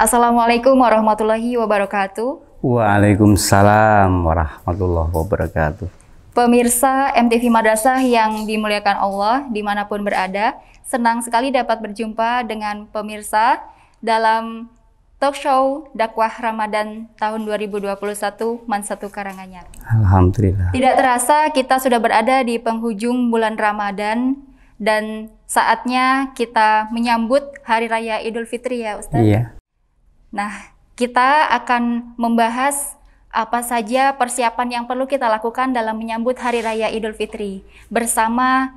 Assalamualaikum warahmatullahi wabarakatuh. Waalaikumsalam warahmatullahi wabarakatuh. Pemirsa MTV Madrasah yang dimuliakan Allah dimanapun berada, senang sekali dapat berjumpa dengan pemirsa dalam talk show dakwah Ramadan tahun 2021 Mansatu Karanganyar. Alhamdulillah. Tidak terasa kita sudah berada di penghujung bulan Ramadan dan saatnya kita menyambut Hari Raya Idul Fitri ya Ustaz. Iya. Nah, kita akan membahas apa saja persiapan yang perlu kita lakukan dalam menyambut Hari Raya Idul Fitri bersama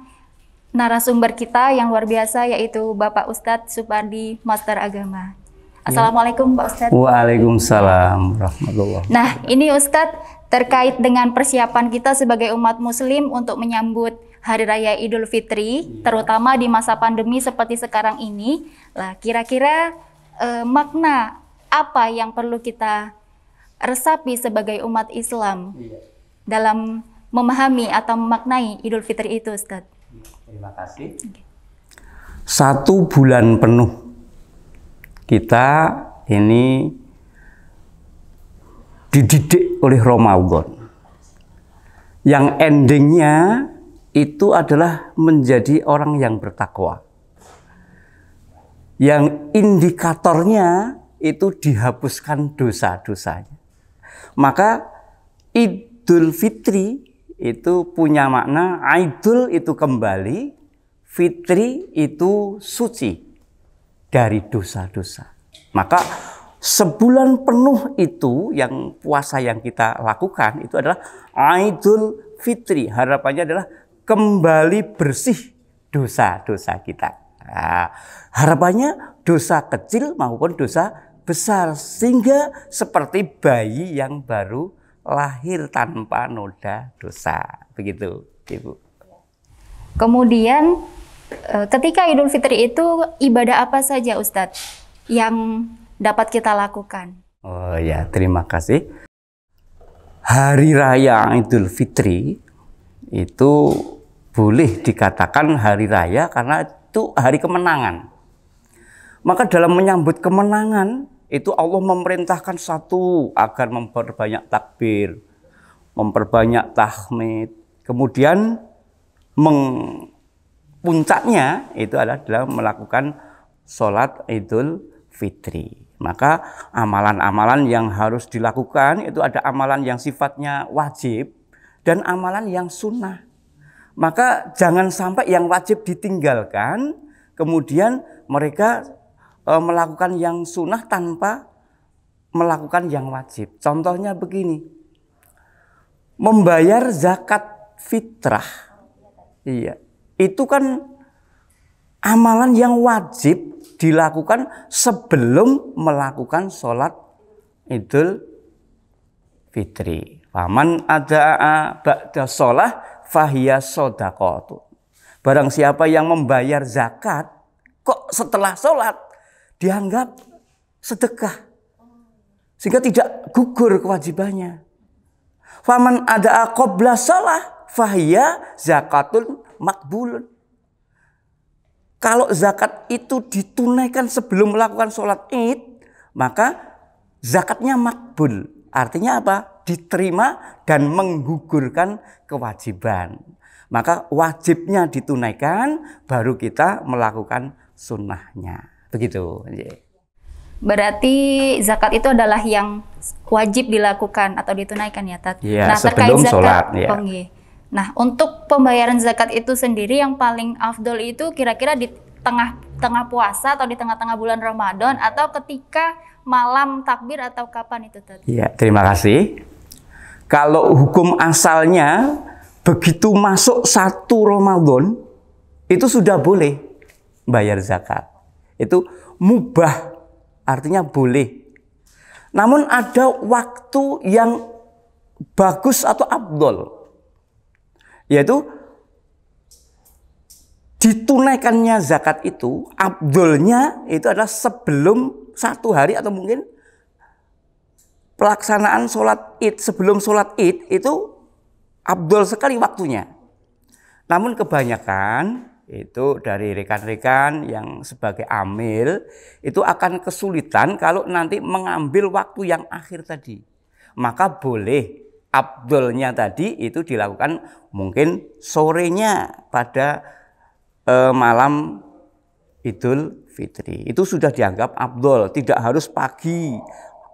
narasumber kita yang luar biasa yaitu Bapak Ustadz Supardi, Master Agama. Assalamualaikum Pak Ustadz. Waalaikumsalam warahmatullahi. Nah, ini Ustadz terkait dengan persiapan kita sebagai umat muslim untuk menyambut Hari Raya Idul Fitri, terutama di masa pandemi seperti sekarang ini. Lah, kira-kira makna apa yang perlu kita resapi sebagai umat Islam dalam memahami atau memaknai Idul Fitri itu, Ustaz? Terima kasih. 1 bulan penuh kita ini dididik oleh Ramadan. Yang endingnya itu adalah menjadi orang yang bertakwa. Yang indikatornya itu dihapuskan dosa-dosanya. Maka Idul Fitri itu punya makna, Idul itu kembali, Fitri itu suci dari dosa-dosa. Maka sebulan penuh itu yang puasa yang kita lakukan itu adalah Idul Fitri. Harapannya adalah kembali bersih dosa-dosa kita. Nah, harapannya dosa kecil maupun dosa besar, sehingga seperti bayi yang baru lahir tanpa noda dosa. Begitu, Ibu. Kemudian ketika Idul Fitri itu ibadah apa saja Ustadz yang dapat kita lakukan? Oh ya, terima kasih. Hari Raya Idul Fitri itu boleh dikatakan hari raya karena itu hari kemenangan. Maka dalam menyambut kemenangan itu Allah memerintahkan satu agar memperbanyak takbir, memperbanyak tahmid. Kemudian puncaknya itu adalah dalam melakukan sholat Idul Fitri. Maka amalan-amalan yang harus dilakukan itu ada amalan yang sifatnya wajib dan amalan yang sunnah. Maka jangan sampai yang wajib ditinggalkan, kemudian mereka melakukan yang sunnah tanpa melakukan yang wajib. Contohnya begini, membayar zakat fitrah. Iya, itu kan amalan yang wajib dilakukan sebelum melakukan sholat Idul Fitri. Faman ada'a ba'da sholah fahiya sodaqatu. Barang siapa yang membayar zakat kok setelah sholat dianggap sedekah, sehingga tidak gugur kewajibannya. Faman ada'a qabla sholah fahiya zakatun makbulun. Kalau zakat itu ditunaikan sebelum melakukan sholat id, maka zakatnya makbul. Artinya apa? Diterima dan menggugurkan kewajiban. Maka wajibnya ditunaikan, baru kita melakukan sunnahnya. Begitu. Berarti zakat itu adalah yang wajib dilakukan atau ditunaikan ya, Tat? Ya, nah, sebelum terkait zakat, sholat. Ya. Nah, untuk pembayaran zakat itu sendiri yang paling afdol itu kira-kira di tengah puasa atau di tengah-tengah bulan Ramadan atau ketika malam takbir atau kapan itu, Tat? Ya, terima kasih. Kalau hukum asalnya begitu masuk 1 Ramadan itu sudah boleh bayar zakat. Itu mubah, artinya boleh. Namun ada waktu yang bagus atau afdol, yaitu ditunaikannya zakat itu, afdolnya itu adalah sebelum 1 hari atau mungkin pelaksanaan sholat id. Sebelum sholat id itu afdol sekali waktunya. Namun kebanyakan itu dari rekan-rekan yang sebagai amil itu akan kesulitan kalau nanti mengambil waktu yang akhir tadi. Maka boleh afdolnya tadi itu dilakukan mungkin sorenya pada malam Idul Fitri. Itu sudah dianggap afdol, tidak harus pagi.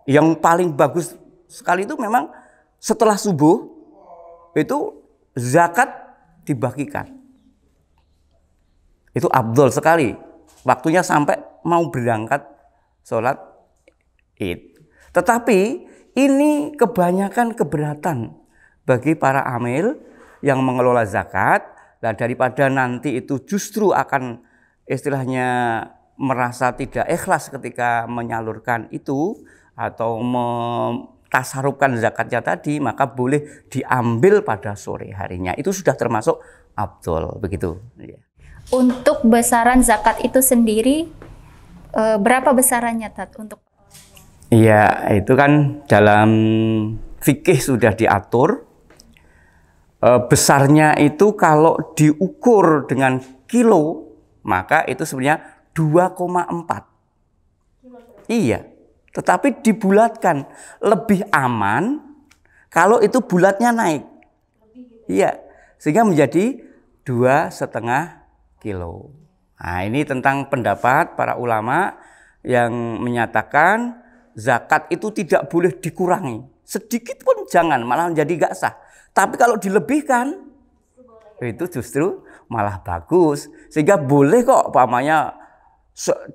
Yang paling bagus sekali itu memang setelah subuh itu zakat dibagikan. Itu afdol sekali. Waktunya sampai mau berangkat sholat Id. Tetapi ini kebanyakan keberatan bagi para amil yang mengelola zakat. Nah, daripada nanti itu justru akan istilahnya merasa tidak ikhlas ketika menyalurkan itu atau tasarufkan zakatnya tadi, maka boleh diambil pada sore harinya. Itu sudah termasuk afdol, begitu. Untuk besaran zakat itu sendiri, berapa besarannya, Tat? Iya, itu kan dalam fikih sudah diatur. Besarnya itu kalau diukur dengan kilo, maka itu sebenarnya 2,4. Iya. Tetapi dibulatkan, lebih aman kalau itu bulatnya naik. Iya, sehingga menjadi 2,5 kilo. Nah, ini tentang pendapat para ulama yang menyatakan zakat itu tidak boleh dikurangi. Sedikit pun jangan, malah menjadi gak sah. Tapi kalau dilebihkan, itu justru malah bagus. Sehingga boleh kok, umpamanya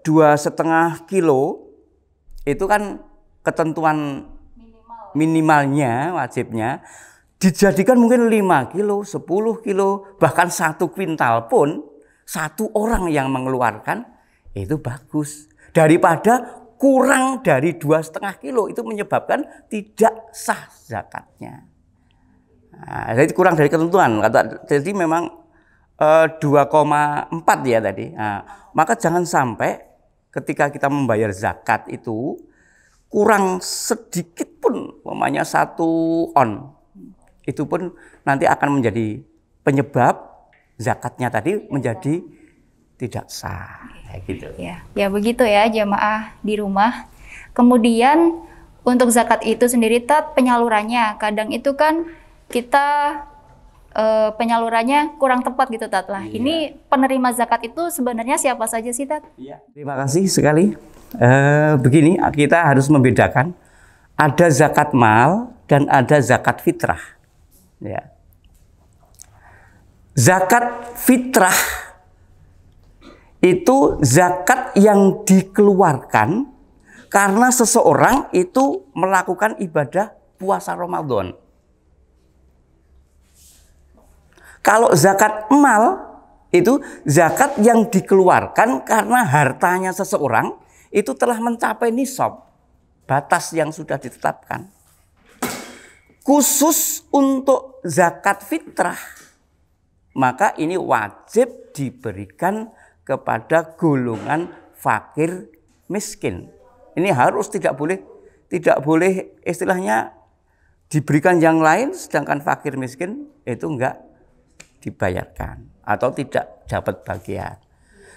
2,5 kilo, itu kan ketentuan minimalnya, wajibnya, dijadikan mungkin 5 kilo, 10 kilo, bahkan 1 kuintal pun, satu orang yang mengeluarkan, itu bagus. Daripada kurang dari 2,5 kilo, itu menyebabkan tidak sah zakatnya. Nah, jadi kurang dari ketentuan. Jadi memang 2,4 ya tadi. Nah, maka jangan sampai ketika kita membayar zakat itu kurang sedikit pun, umpamanya 1 on, itu pun nanti akan menjadi penyebab zakatnya tadi menjadi tidak sah. Gitu. Ya begitu ya jamaah di rumah. Kemudian untuk zakat itu sendiri, Tat, penyalurannya kadang itu kan kita penyalurannya kurang tepat gitu, Tat lah. Iya. Ini penerima zakat itu sebenarnya siapa saja sih, Tat? Iya. Terima kasih sekali. Begini, kita harus membedakan ada zakat mal dan ada zakat fitrah. Ya. Zakat fitrah itu zakat yang dikeluarkan karena seseorang itu melakukan ibadah puasa Ramadan. Kalau zakat mal itu zakat yang dikeluarkan karena hartanya seseorang itu telah mencapai nisab, batas yang sudah ditetapkan. Khusus untuk zakat fitrah, maka ini wajib diberikan kepada golongan fakir miskin. Ini harus tidak boleh istilahnya diberikan yang lain, sedangkan fakir miskin itu enggak dibayarkan atau tidak dapat bagian.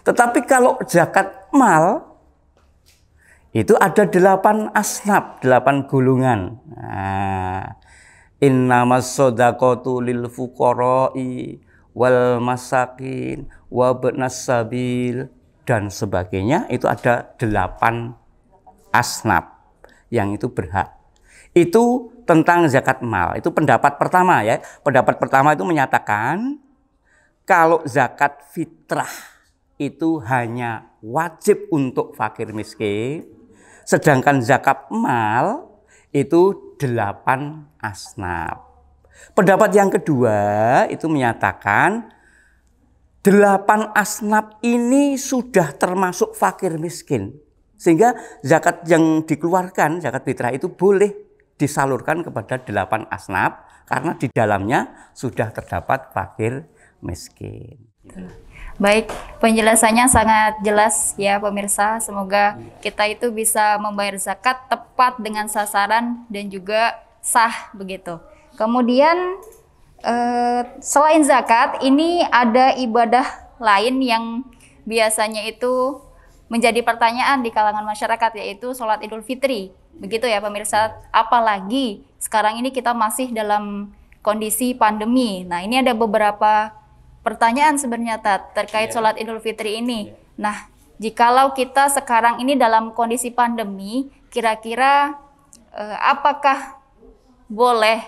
Tetapi kalau zakat mal itu ada 8 asnaf, 8 golongan. Nah, innamas shadaqatu lil fuqara'i wal masakin wa ibnas sabil dan sebagainya, itu ada 8 asnaf yang itu berhak. Itu tentang zakat mal. Itu pendapat pertama ya. Pendapat pertama itu menyatakan kalau zakat fitrah itu hanya wajib untuk fakir miskin, sedangkan zakat mal itu 8 asnaf. Pendapat yang kedua itu menyatakan 8 asnaf ini sudah termasuk fakir miskin. Sehingga zakat yang dikeluarkan, zakat fitrah itu boleh disalurkan kepada 8 asnaf karena di dalamnya sudah terdapat fakir miskin. Baik, penjelasannya sangat jelas ya pemirsa. Semoga kita itu bisa membayar zakat tepat dengan sasaran dan juga sah begitu. Kemudian selain zakat, ini ada ibadah lain yang biasanya itu menjadi pertanyaan di kalangan masyarakat, yaitu sholat Idul Fitri. Begitu ya pemirsa, apalagi sekarang ini kita masih dalam kondisi pandemi. Nah, ini ada beberapa pertanyaan sebenarnya terkait sholat Idul Fitri ini. Nah, jikalau kita sekarang ini dalam kondisi pandemi, kira-kira apakah boleh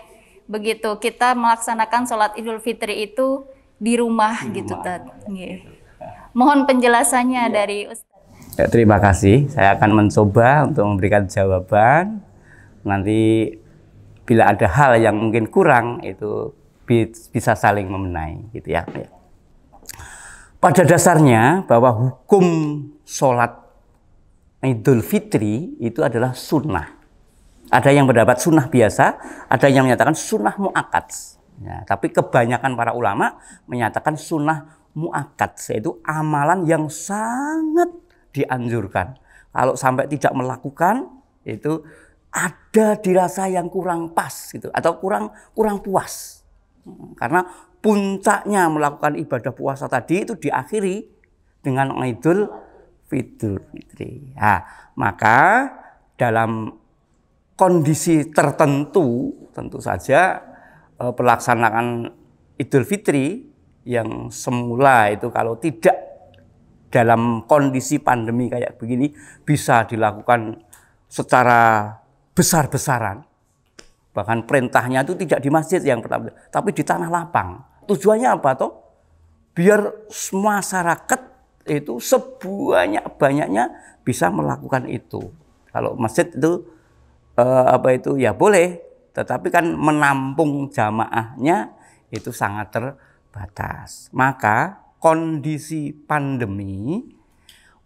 begitu kita melaksanakan sholat Idul Fitri itu di rumah gitu, Tat? Mohon penjelasannya dari Ustaz. Ya, terima kasih. Saya akan mencoba untuk memberikan jawaban. Nanti bila ada hal yang mungkin kurang, itu bisa saling membenahi, gitu ya. Pada dasarnya bahwa hukum sholat Idul Fitri itu adalah sunnah. Ada yang berpendapat sunnah biasa, ada yang menyatakan sunnah muakkad. Ya, tapi kebanyakan para ulama menyatakan sunnah muakkad, yaitu amalan yang sangat dianjurkan. Kalau sampai tidak melakukan, itu ada dirasa yang kurang pas gitu, atau kurang puas. Karena puncaknya melakukan ibadah puasa tadi itu diakhiri dengan Idul Fitri. Nah, maka dalam kondisi tertentu tentu saja pelaksanaan Idul Fitri yang semula itu kalau tidak dalam kondisi pandemi kayak begini bisa dilakukan secara besar-besaran. Bahkan perintahnya itu tidak di masjid yang pertama, tapi di tanah lapang. Tujuannya apa toh? Biar masyarakat itu sebanyak-banyaknya bisa melakukan itu. Kalau masjid itu ya boleh, tetapi kan menampung jamaahnya itu sangat terbatas. Maka kondisi pandemi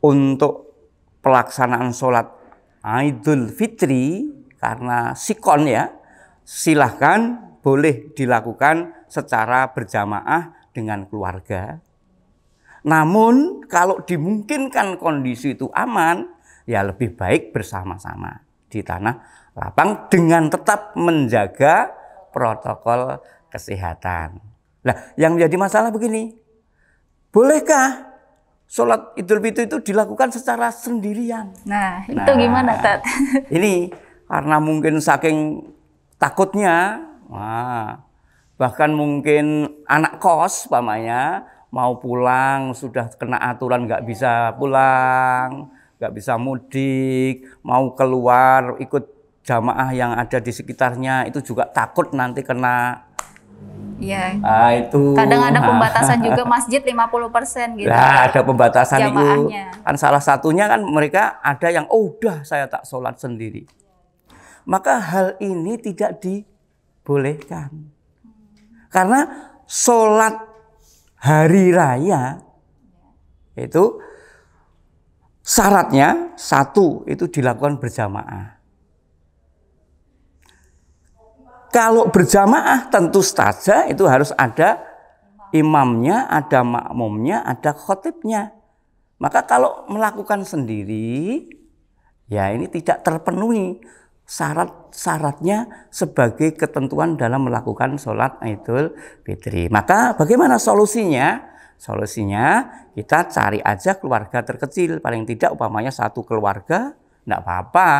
untuk pelaksanaan sholat Idul Fitri karena sikon ya, silahkan boleh dilakukan secara berjamaah dengan keluarga. Namun kalau dimungkinkan kondisi itu aman, ya lebih baik bersama-sama di tanah lapang dengan tetap menjaga protokol kesehatan. Nah, yang menjadi masalah begini, bolehkah sholat Idul Fitri itu dilakukan secara sendirian? Nah, itu gimana, Tat? Ini karena mungkin saking takutnya, bahkan mungkin anak kos pamannya mau pulang sudah kena aturan nggak bisa pulang, nggak bisa mudik, mau keluar ikut jamaah yang ada di sekitarnya itu juga takut nanti kena. Iya. Itu. Kadang ada pembatasan juga masjid 50% gitu. Nah, ada pembatasan jamaahnya. Itu. Kan salah satunya kan mereka ada yang udah saya tak sholat sendiri. Maka hal ini tidak dibolehkan. Karena sholat hari raya itu syaratnya satu itu dilakukan berjamaah. Kalau berjamaah tentu saja itu harus ada imamnya, ada makmumnya, ada khotibnya. Maka kalau melakukan sendiri, ya ini tidak terpenuhi syarat-syaratnya sebagai ketentuan dalam melakukan sholat Idul Fitri. Maka bagaimana solusinya? Solusinya kita cari aja keluarga terkecil, paling tidak umpamanya satu keluarga, enggak apa-apa.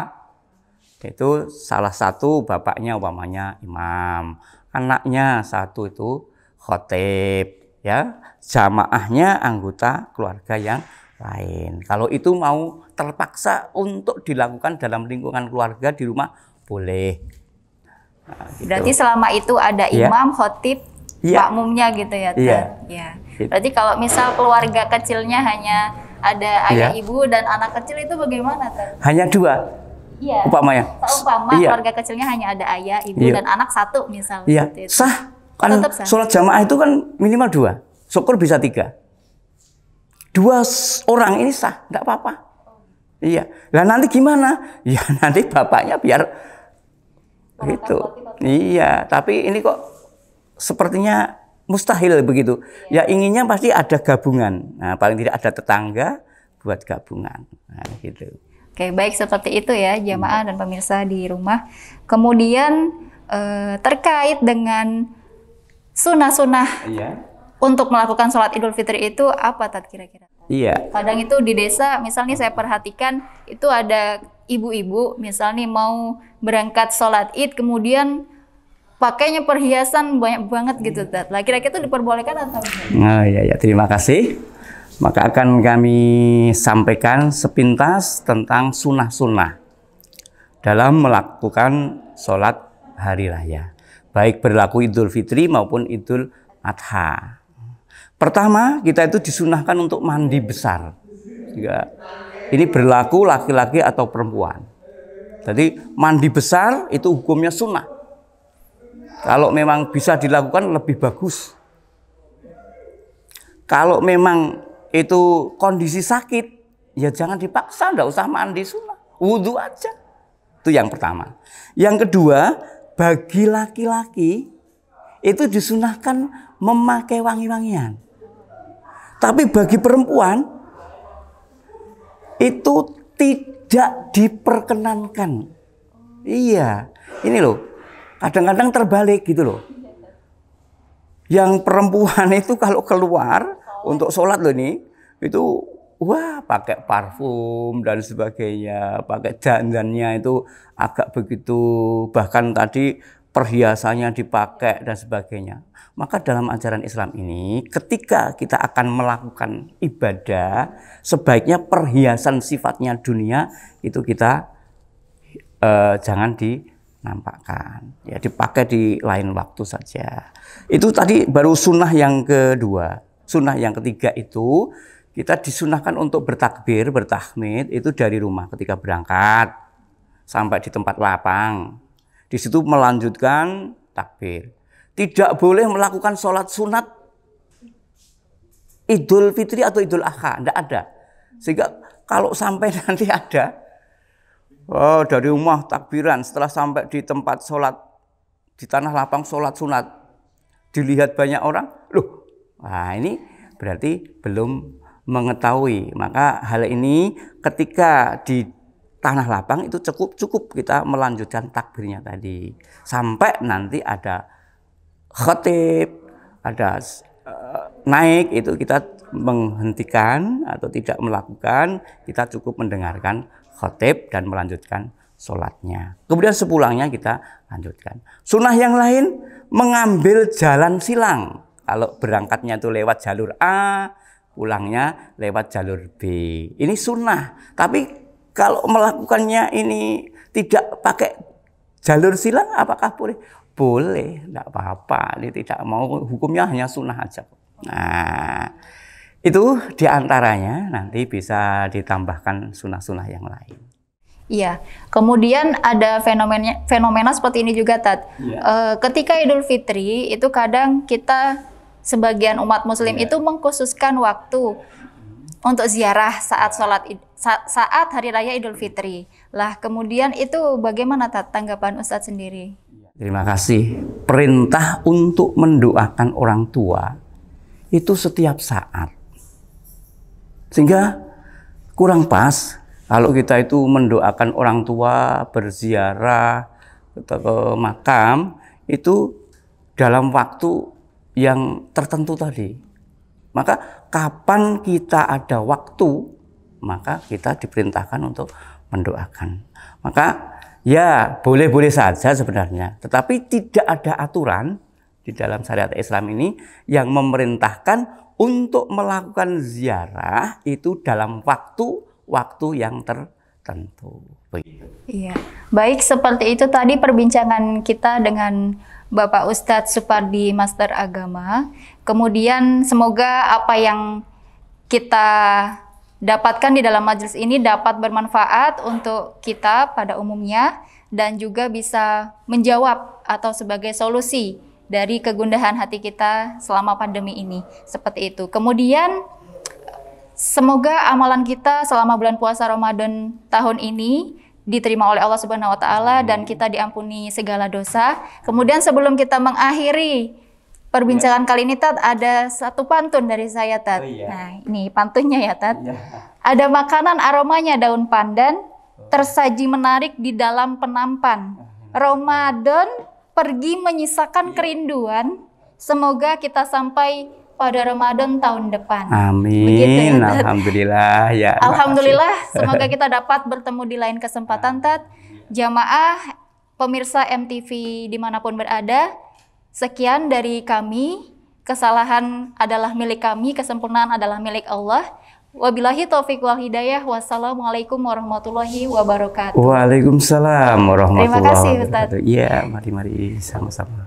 Itu salah satu bapaknya umpamanya imam, anaknya satu itu khotib, ya, jamaahnya anggota keluarga yang lain. Kalau itu mau terpaksa untuk dilakukan dalam lingkungan keluarga di rumah boleh. Nah, gitu. Berarti selama itu ada imam, khotib, makmumnya gitu ya. Ya. Berarti kalau misal keluarga kecilnya hanya ada ayah ibu dan anak kecil itu bagaimana? Hanya dua. Iya. Umpamanya. Keluarga kecilnya hanya ada ayah, ibu dan anak satu misal. Iya. Sah. Kan sah. Sholat jamaah itu kan minimal 2. Syukur bisa 3. 2 orang ini sah, enggak apa-apa. Iya. Lah nanti gimana? Ya nanti bapaknya biar itu. Iya, tapi ini kok sepertinya mustahil begitu. Ya inginnya pasti ada gabungan. Nah, paling tidak ada tetangga buat gabungan. Nah, gitu. Oke, baik seperti itu ya jamaah dan pemirsa di rumah. Kemudian terkait dengan sunnah-sunnah untuk melakukan sholat Idul Fitri itu apa Tat kira-kira? Iya. Kadang itu di desa, misalnya saya perhatikan itu ada ibu-ibu, misalnya mau berangkat sholat Id, kemudian pakainya perhiasan banyak banget gitu, Tat. Lah kira-kira itu diperbolehkan atau enggak? Nah, ya, terima kasih. Maka akan kami sampaikan sepintas tentang sunnah-sunnah dalam melakukan sholat hari raya, baik berlaku Idul Fitri maupun Idul Adha. Pertama, kita itu disunahkan untuk mandi besar. Ini berlaku laki-laki atau perempuan. Jadi mandi besar itu hukumnya sunnah. Kalau memang bisa dilakukan lebih bagus. Kalau memang itu kondisi sakit, ya jangan dipaksa, enggak usah mandi sunnah. Wudhu aja. Itu yang pertama. Yang kedua, bagi laki-laki itu disunahkan memakai wangi-wangian. Tapi bagi perempuan itu tidak diperkenankan. Iya, ini loh. Kadang-kadang terbalik gitu loh. Yang perempuan itu kalau keluar untuk sholat loh ini, itu wah pakai parfum dan sebagainya, pakai dandannya itu agak begitu, bahkan tadi perhiasannya dipakai dan sebagainya. Maka dalam ajaran Islam ini, ketika kita akan melakukan ibadah, sebaiknya perhiasan sifatnya dunia itu kita jangan dinampakkan, ya dipakai di lain waktu saja. Itu tadi baru sunnah yang kedua. Sunnah yang ketiga itu kita disunahkan untuk bertakbir, bertahmid itu dari rumah ketika berangkat sampai di tempat lapang. Di situ melanjutkan takbir. Tidak boleh melakukan sholat sunat Idul Fitri atau Idul Adha, tidak ada. Sehingga kalau sampai nanti ada, oh dari rumah takbiran, setelah sampai di tempat sholat di tanah lapang sholat sunat, dilihat banyak orang, loh, nah ini berarti belum mengetahui. Maka hal ini ketika di tanah lapang itu cukup kita melanjutkan takbirnya tadi sampai nanti ada khatib, ada naik, itu kita menghentikan atau tidak melakukan, kita cukup mendengarkan khatib dan melanjutkan sholatnya. Kemudian sepulangnya kita lanjutkan. Sunnah yang lain mengambil jalan silang. Kalau berangkatnya itu lewat jalur A, pulangnya lewat jalur B. Ini sunnah. Tapi kalau melakukannya ini tidak pakai jalur silang, apakah boleh? Boleh, tidak apa-apa. Ini tidak mau, hukumnya hanya sunnah aja. Nah, itu diantaranya nanti bisa ditambahkan sunnah-sunnah yang lain. Iya, kemudian ada fenomena seperti ini juga, Tat. Ya. Ketika Idul Fitri itu kadang kita sebagian umat Muslim itu mengkhususkan waktu untuk ziarah saat saat hari raya Idul Fitri. Lah, kemudian itu bagaimana, Tat, tanggapan Ustadz sendiri? Terima kasih. Perintah untuk mendoakan orang tua itu setiap saat. Sehingga kurang pas kalau kita itu mendoakan orang tua, berziarah ke makam itu dalam waktu yang tertentu tadi. Maka kapan kita ada waktu, maka kita diperintahkan untuk mendoakan. Maka ya boleh-boleh saja sebenarnya, tetapi tidak ada aturan di dalam syariat Islam ini yang memerintahkan untuk melakukan ziarah itu dalam waktu yang tertentu. Iya, baik, seperti itu tadi perbincangan kita dengan Bapak Ustadz Supardi, Master Agama. Kemudian semoga apa yang kita dapatkan di dalam majelis ini dapat bermanfaat untuk kita pada umumnya dan juga bisa menjawab atau sebagai solusi dari kegundahan hati kita selama pandemi ini. Seperti itu. Kemudian semoga amalan kita selama bulan puasa Ramadan tahun ini diterima oleh Allah Subhanahu wa taala dan kita diampuni segala dosa. Kemudian sebelum kita mengakhiri perbincangan kali ini, Tat, ada satu pantun dari saya, Tat. Oh, iya. Nah, ini pantunnya ya, Tat. Iya. Ada makanan aromanya daun pandan, tersaji menarik di dalam penampan. Ramadan pergi menyisakan kerinduan. Semoga kita sampai pada Ramadan tahun depan. Amin. Begitu ya, Tat? Alhamdulillah ya. Alhamdulillah, semoga kita dapat bertemu di lain kesempatan, Tat. Jamaah, pemirsa MTV dimanapun berada, sekian dari kami. Kesalahan adalah milik kami, kesempurnaan adalah milik Allah. Wabillahi taufiq wal hidayah. Wassalamualaikum warahmatullahi wabarakatuh. Waalaikumsalam warahmatullahi Terima kasih, Ustadz. wabarakatuh. Iya, mari-mari sama-sama.